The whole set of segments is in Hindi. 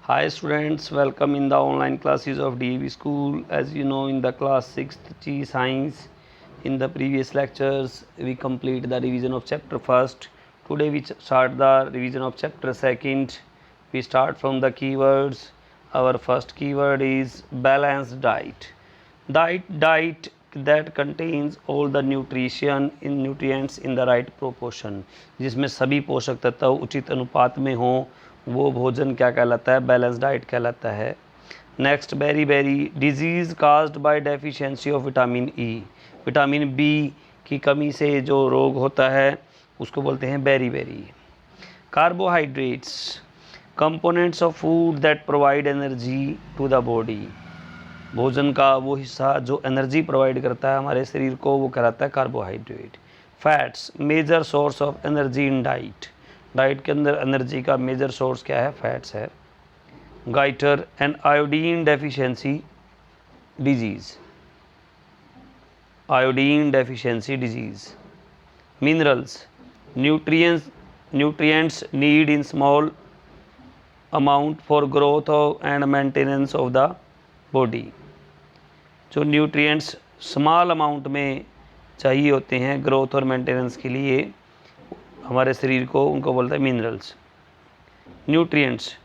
Hi students, welcome in the online classes of DAV school. As you know, in the class 6th G science, in the previous lectures we complete the revision of chapter 1st. Today we start the revision of chapter 2nd. We start from the keywords. Our first keyword is balanced diet. Diet that contains all the nutrients in the right proportion, जिसमें सभी पोषक तत्व उचित अनुपात में हों, वो भोजन क्या कहलाता है? बैलेंस डाइट कहलाता है। Next, beri disease caused by deficiency of vitamin E. Vitamin B की कमी से जो रोग होता है उसको बोलते हैं beri. Carbohydrates, components of food that provide energy to the body. भोजन का वो हिस्सा जो एनर्जी प्रोवाइड करता है हमारे शरीर को, वो कहलाता है carbohydrate. Fats, major source of energy in diet. Diet के अंदर एनर्जी का मेजर सोर्स क्या है? फैट्स है। Goitre and iodine deficiency disease. Iodine deficiency disease. Minerals, nutrients need in small amount for growth and maintenance of the body. जो न्यूट्रिएंट्स स्मॉल अमाउंट में चाहिए होते हैं ग्रोथ और मेंटेनेंस के लिए हमारे शरीर को, उनको बोलते हैं minerals. Nutrients,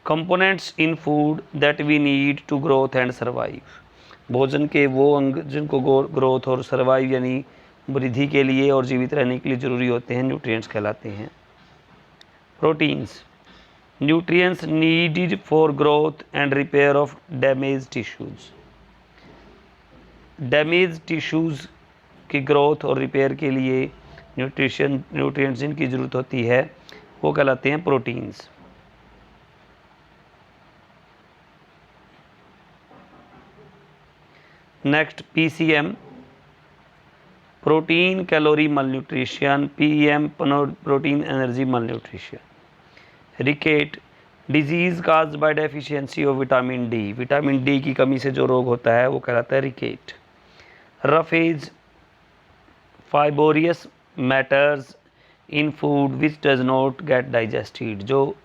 components in food that we need to growth and survive. भोजन के वो अंग जिनको ग्रोथ और सर्वाइव यानी वृद्धि के लिए और जीवित रहने के लिए ज़रूरी होते हैं, न्यूट्रिएंट्स कहलाते हैं। Proteins, nutrients needed for growth and repair of damaged tissues। Damage tissues की ग्रोथ और रिपेयर के लिए न्यूट्रिएंट्स जिनकी ज़रूरत होती है वो कहलाते हैं proteins. Next, PCM, protein calorie malnutrition. PM, protein energy malnutrition. रिकेट, disease caused by deficiency of vitamin D. Vitamin D की कमी से जो रोग होता है वो कहलाता है rickets. Roughage, fibrous matters in food which does not get digested. जो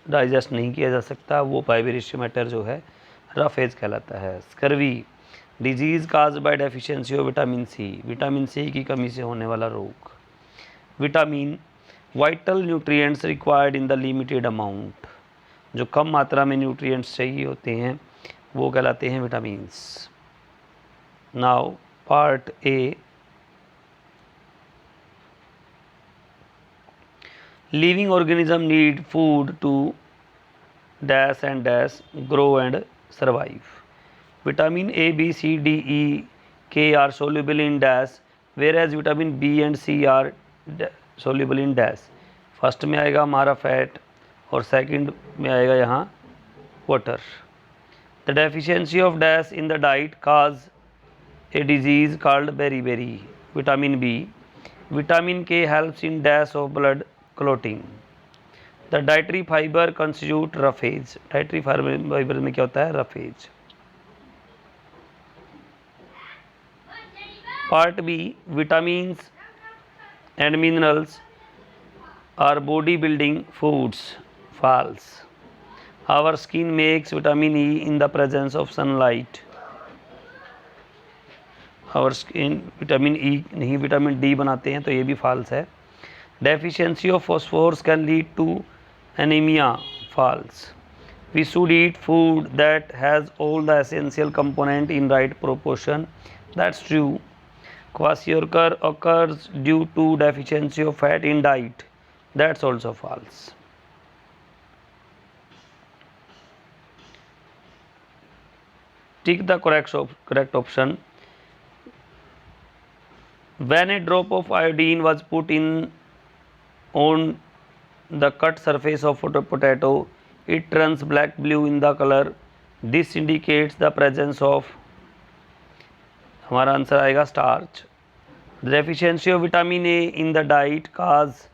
डाइजेस्ट नहीं किया जा सकता वो फाइबोरियस मैटर जो है रफेज कहलाता है। Scurvy, disease caused by deficiency of vitamin C. Vitamin C की कमी से होने वाला रोग। Vitamin, vital nutrients required in the limited amount. जो कम मात्रा में न्यूट्रिएंट्स चाहिए होते हैं वो कहलाते हैं vitamins. Now part A, living organism need food to dash and dash grow and survive. Vitamin A, B, C, D, E, K are soluble in dash, whereas vitamin B and C are soluble in dash। First में आएगा हमारा फैट और सेकंड में आएगा यहाँ water. The deficiency of dash in the diet cause a disease called beri. Vitamin B, vitamin K helps in dash of blood clotting. The dietary fibre constitute roughage. Dietary fibre में क्या होता है? Roughage. Part B, vitamins and minerals are body building foods. False. Our skin makes vitamin E in the presence of sunlight. Our skin vitamin E नहीं विटामिन D बनाते हैं, तो ये भी false है। Deficiency of phosphorus can lead to anemia. False. We should eat food that has all the essential component in right proportion. That's true. Kwashiorkor occurs due to deficiency of fat in diet. That's also false. Tick the correct option. When a drop of iodine was put in on the cut surface of potato, it turns black blue in the color. This indicates the presence of, हमारा आंसर आएगा starch. The deficiency of vitamin A in the diet cause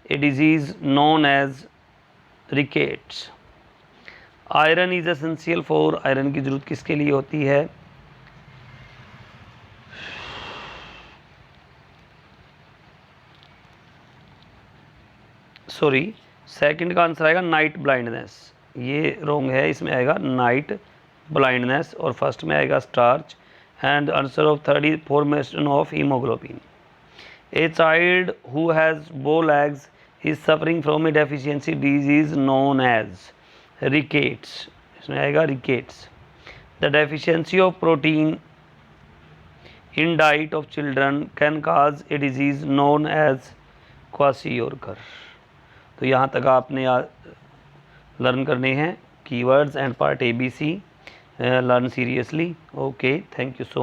a disease known as rickets. Iron is essential for, iron की जरूरत किसके लिए होती है? सॉरी, सेकंड का आंसर आएगा नाइट ब्लाइंडनेस, ये रॉन्ग है, इसमें आएगा नाइट ब्लाइंडनेस और फर्स्ट में आएगा starch and answer of third is formation of haemoglobin. A child who has bow legs is suffering from a deficiency disease known as rickets, इसमें आएगा rickets। The deficiency of protein in diet of children can cause a disease known as kwashiorkor। तो यहाँ तक आपने लर्न करने हैं keywords and part ABC, learn seriously. Okay, thank you so much.